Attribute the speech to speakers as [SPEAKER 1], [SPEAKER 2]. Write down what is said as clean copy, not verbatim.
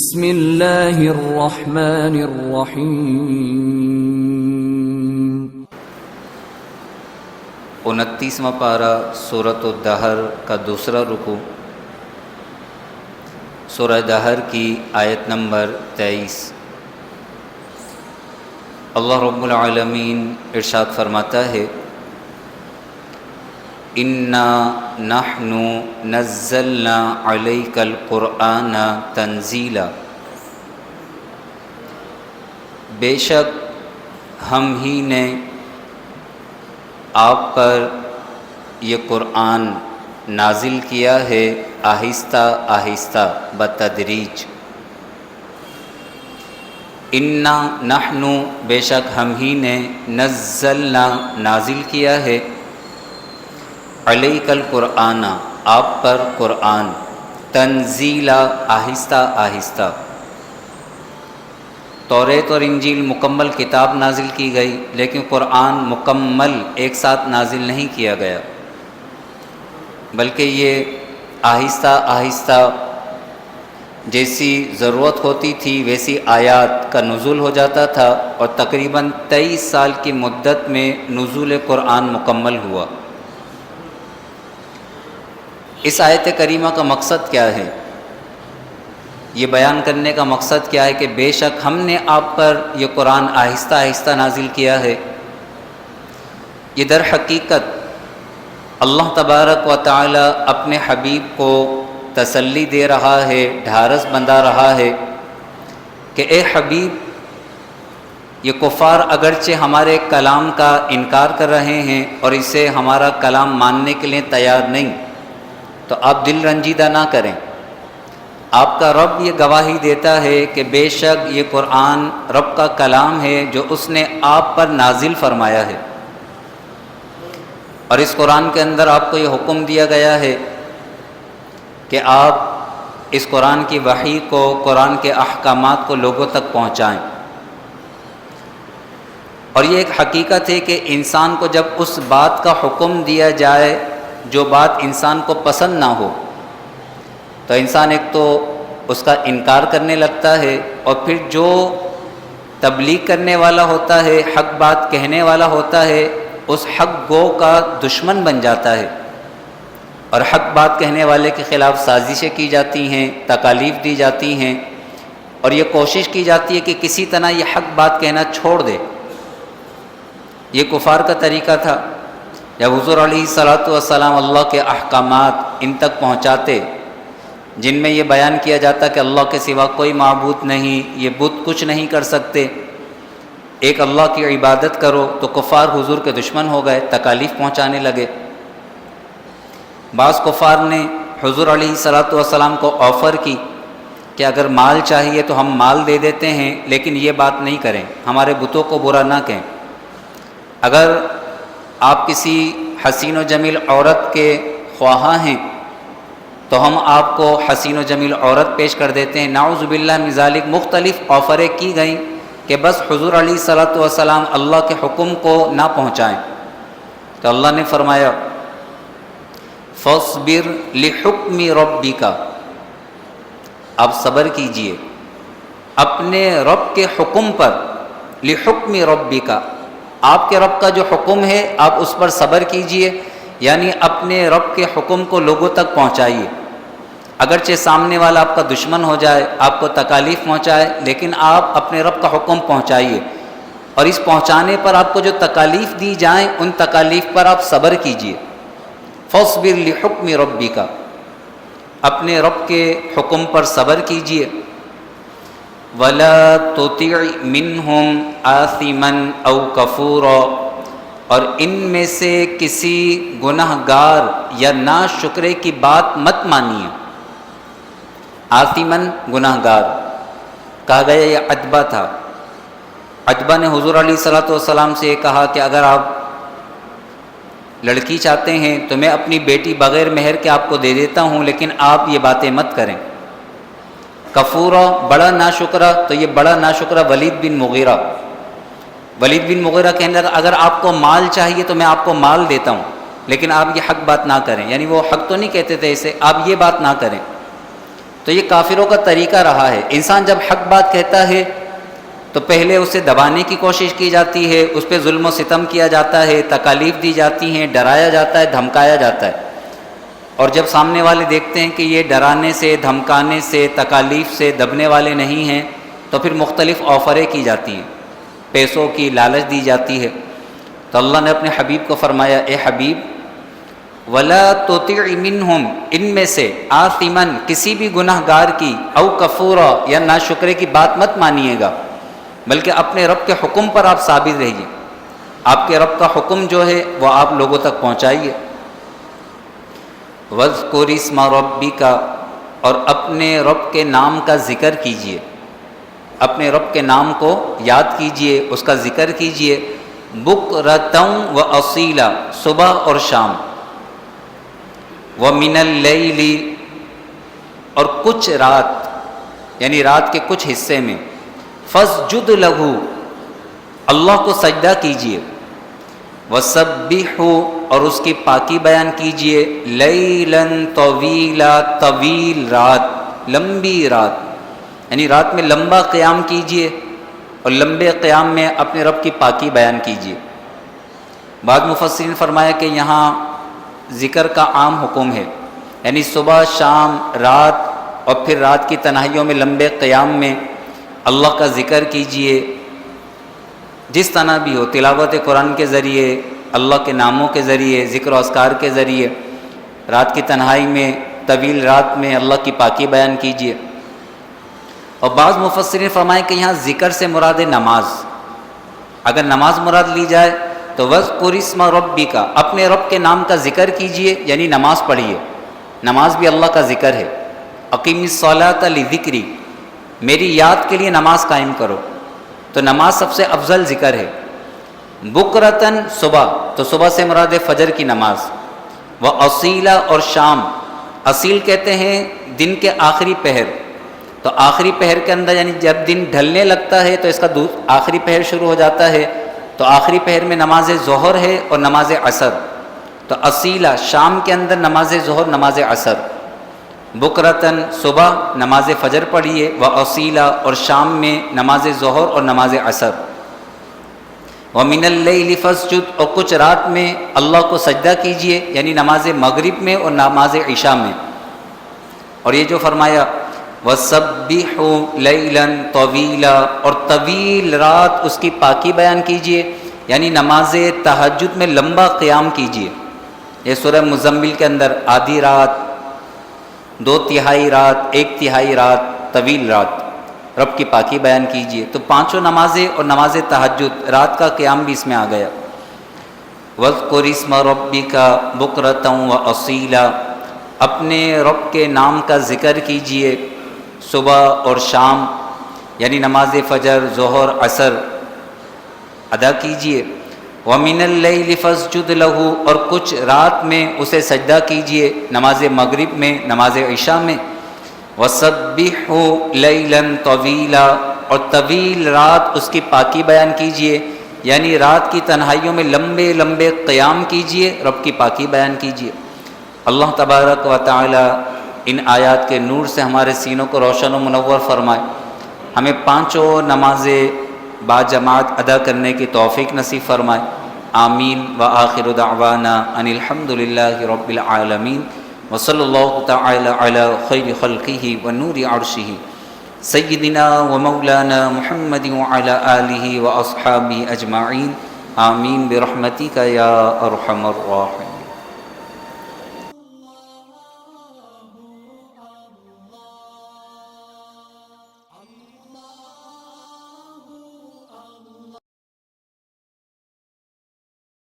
[SPEAKER 1] بسم اللہ الرحمن الرحیم۔
[SPEAKER 2] 29واں پارہ سورۃ الدہر کا دوسرا رکوع، سورہ دہر کی آیت نمبر 23۔ اللہ رب العالمین ارشاد فرماتا ہے، اِنَّا نَحْنُ نَزَّلْنَا عَلَيْكَ الْقُرْآنَ تَنزِيلًا، بے شک ہم ہی نے آپ پر یہ قرآن نازل کیا ہے آہستہ آہستہ بتدریج۔ اِنَّا نَحْنُ بے شک ہم ہی نے نزلنا نازل کیا ہے علیک القرآن آپ پر قرآن، تنزیلا آہستہ آہستہ۔ توریت اور انجیل مکمل کتاب نازل کی گئی، لیکن قرآن مکمل ایک ساتھ نازل نہیں کیا گیا، بلکہ یہ آہستہ آہستہ جیسی ضرورت ہوتی تھی ویسی آیات کا نزول ہو جاتا تھا، اور تقریباً 23 سال کی مدت میں نزول قرآن مکمل ہوا۔ اس آیت کریمہ کا مقصد کیا ہے؟ یہ بیان کرنے کا مقصد کیا ہے کہ بے شک ہم نے آپ پر یہ قرآن آہستہ آہستہ نازل کیا ہے۔ یہ در حقیقت اللہ تبارک و تعالی اپنے حبیب کو تسلی دے رہا ہے، ڈھارس بندھا رہا ہے کہ اے حبیب، یہ کفار اگرچہ ہمارے کلام کا انکار کر رہے ہیں اور اسے ہمارا کلام ماننے کے لیے تیار نہیں، تو آپ دل رنجیدہ نہ کریں۔ آپ کا رب یہ گواہی دیتا ہے کہ بے شک یہ قرآن رب کا کلام ہے جو اس نے آپ پر نازل فرمایا ہے، اور اس قرآن کے اندر آپ کو یہ حکم دیا گیا ہے کہ آپ اس قرآن کی وحی کو، قرآن کے احکامات کو لوگوں تک پہنچائیں۔ اور یہ ایک حقیقت ہے کہ انسان کو جب اس بات کا حکم دیا جائے جو بات انسان کو پسند نہ ہو، تو انسان ایک تو اس کا انکار کرنے لگتا ہے، اور پھر جو تبلیغ کرنے والا ہوتا ہے، حق بات کہنے والا ہوتا ہے، اس حق گو کا دشمن بن جاتا ہے، اور حق بات کہنے والے کے خلاف سازشیں کی جاتی ہیں، تکالیف دی جاتی ہیں، اور یہ کوشش کی جاتی ہے کہ کسی طرح یہ حق بات کہنا چھوڑ دے۔ یہ کفار کا طریقہ تھا۔ جب حضور علیہ الصلوۃ اللہ کے احکامات ان تک پہنچاتے، جن میں یہ بیان کیا جاتا کہ اللہ کے سوا کوئی معبود نہیں، یہ بت کچھ نہیں کر سکتے، ایک اللہ کی عبادت کرو، تو کفار حضور کے دشمن ہو گئے، تکالیف پہنچانے لگے۔ بعض کفار نے حضور علیہ السلام کو آفر کی کہ اگر مال چاہیے تو ہم مال دے دیتے ہیں، لیکن یہ بات نہیں کریں، ہمارے بتوں کو برا نہ کہیں۔ اگر آپ کسی حسین و جمیل عورت کے خواہاں ہیں تو ہم آپ کو حسین و جمیل عورت پیش کر دیتے ہیں۔ نعوذ باللہ من ذالک، مختلف آفریں کی گئیں کہ بس حضور علیہ السلام اللہ کے حکم کو نہ پہنچائیں۔ تو اللہ نے فرمایا فاصبر لحکم ربک، آپ صبر کیجئے اپنے رب کے حکم پر، لحکم ربک، آپ کے رب کا جو حکم ہے آپ اس پر صبر کیجئے، یعنی اپنے رب کے حکم کو لوگوں تک پہنچائیے۔ اگرچہ سامنے والا آپ کا دشمن ہو جائے، آپ کو تکالیف پہنچائے، لیکن آپ اپنے رب کا حکم پہنچائیے، اور اس پہنچانے پر آپ کو جو تکالیف دی جائیں ان تکالیف پر آپ صبر کیجئے۔ فاصبر لحکم ربک، اپنے رب کے حکم پر صبر کیجئے۔ وَلَا تُطِعْ مِنْهُمْ آثِمًا أَوْ كَفُورًا، اور ان میں سے کسی گناہ گار یا ناشکرے کی بات مت مانیے۔ آثماً گناہ گار کہا گیا، یہ عتبہ تھا۔ عتبہ نے حضور علیہ السلام سے یہ کہا کہ اگر آپ لڑکی چاہتے ہیں تو میں اپنی بیٹی بغیر مہر کے آپ کو دے دیتا ہوں، لیکن آپ یہ باتیں مت کریں۔ کفورا بڑا ناشکرہ، تو یہ بڑا ناشکرہ ولید بن مغیرہ کہنے لگا اگر آپ کو مال چاہیے تو میں آپ کو مال دیتا ہوں، لیکن آپ یہ حق بات نہ کریں، یعنی وہ حق تو نہیں کہتے تھے اسے، آپ یہ بات نہ کریں۔ تو یہ کافروں کا طریقہ رہا ہے، انسان جب حق بات کہتا ہے تو پہلے اسے دبانے کی کوشش کی جاتی ہے، اس پہ ظلم و ستم کیا جاتا ہے، تکالیف دی جاتی ہیں، ڈرایا جاتا ہے، دھمکایا جاتا ہے، اور جب سامنے والے دیکھتے ہیں کہ یہ ڈرانے سے، دھمکانے سے، تکالیف سے دبنے والے نہیں ہیں تو پھر مختلف آفریں کی جاتی ہیں، پیسوں کی لالچ دی جاتی ہے۔ تو اللہ نے اپنے حبیب کو فرمایا، اے حبیب وَلَا تُطِعْ مِنْهُمْ، ان میں سے آثِمًا کسی بھی گناہ گار کی، او کفورا یا ناشکرے کی بات مت مانیے گا، بلکہ اپنے رب کے حکم پر آپ ثابت رہیے، آپ کے رب کا حکم جو ہے وہ آپ لوگوں تک پہنچائیے۔ وَاذْكُرِ اسْمَ رَبِّكَ، اور اپنے رب کے نام کا ذکر کیجئے، اپنے رب کے نام کو یاد کیجئے، اس کا ذکر کیجئے، بُكْرَةً وَأَصِيلًا، صبح اور شام، وَمِنَ اللَّيْلِ، اور کچھ رات یعنی رات کے کچھ حصے میں، فَاسْجُدْ لَهُ، اللہ کو سجدہ کیجئے، وَسَبِّحُ، اور اس کی پاکی بیان کیجئے، لَيْلًا طَوِيلًا، طویل رات، لمبی رات، یعنی رات میں لمبا قیام کیجئے اور لمبے قیام میں اپنے رب کی پاکی بیان کیجئے۔ بعض مفسرین فرمایا کہ یہاں ذکر کا عام حکم ہے، یعنی صبح شام رات اور پھر رات کی تنہائیوں میں لمبے قیام میں اللہ کا ذکر کیجئے، جس طرح بھی ہو، تلاوت قرآن کے ذریعے، اللہ کے ناموں کے ذریعے، ذکر و اذکار کے ذریعے، رات کی تنہائی میں، طویل رات میں اللہ کی پاکی بیان کیجئے۔ اور بعض مفسرین فرمائیں کہ یہاں ذکر سے مراد نماز، اگر نماز مراد لی جائے تو وَاذْكُرِ اسْمَ رَبِّكَ، اپنے رب کے نام کا ذکر کیجئے، یعنی نماز پڑھیے، نماز بھی اللہ کا ذکر ہے۔ اقیم الصلاۃ لذکری، میری یاد کے لیے نماز قائم کرو، تو نماز سب سے افضل ذکر ہے۔ بکرتاً، صبح، تو صبح سے مراد فجر کی نماز، وَأَصِيلًا، اور شام، اصیل کہتے ہیں دن کے آخری پہر، تو آخری پہر کے اندر یعنی جب دن ڈھلنے لگتا ہے تو اس کا آخری پہر شروع ہو جاتا ہے، تو آخری پہر میں نماز ظہر ہے اور نماز عصر، تو اصیلہ شام کے اندر نماز ظہر نماز عصر، بکرتاً صبح نماز فجر پڑھیے، وَأَصِيلًا، اور شام میں نماز ظہر اور نماز عصر، وَمِنَ اللَّيْلِ فَاسْجُدْ، اور کچھ رات میں اللہ کو سجدہ کیجئے، یعنی نماز مغرب میں اور نماز عشاء میں۔ اور یہ جو فرمایا وَسَبِّحُوا لَيْلًا طَوِيلًا، اور طویل رات اس کی پاکی بیان کیجئے، یعنی نماز تہجد میں لمبا قیام کیجئے۔ یہ سورہ مزمل کے اندر آدھی رات، 2/3 رات، 1/3 رات، طویل رات، رب کی پاکی بیان کیجئے، تو پانچوں نمازیں اور نماز تہجد، رات کا قیام بھی اس میں آ گیا۔ وَاذْكُرِ اسْمَ رَبِّكَ بُكْرَةً وَأَصِيلًا، اپنے رب کے نام کا ذکر کیجئے صبح اور شام، یعنی نماز فجر، ظہر، عصر ادا کیجئے۔ وَمِنَ اللَّيْلِ فَاسْجُدْ لَهُ، اور کچھ رات میں اسے سجدہ کیجئے، نماز مغرب میں، نماز عشاء میں۔ وَسَبِّحُوا لَيْلًا طَوِيلًا، اور طویل رات اس کی پاکی بیان کیجئے، یعنی رات کی تنہائیوں میں لمبے لمبے قیام کیجئے، رب کی پاکی بیان کیجئے۔ اللہ تبارک و تعالی ان آیات کے نور سے ہمارے سینوں کو روشن و منور فرمائے، ہمیں پانچوں نمازیں باجماعت ادا کرنے کی توفیق نصیب فرمائے، آمین۔ وآخر دعوانا ان الحمد للہ رب العالمین، وصلی اللہ تعالی علی خیر خلقہ ونور عرشہ سیدنا و مولانا محمد وعلی آلہ واصحابہ اجمعین، آمین برحمتک یا ارحم الراحمین۔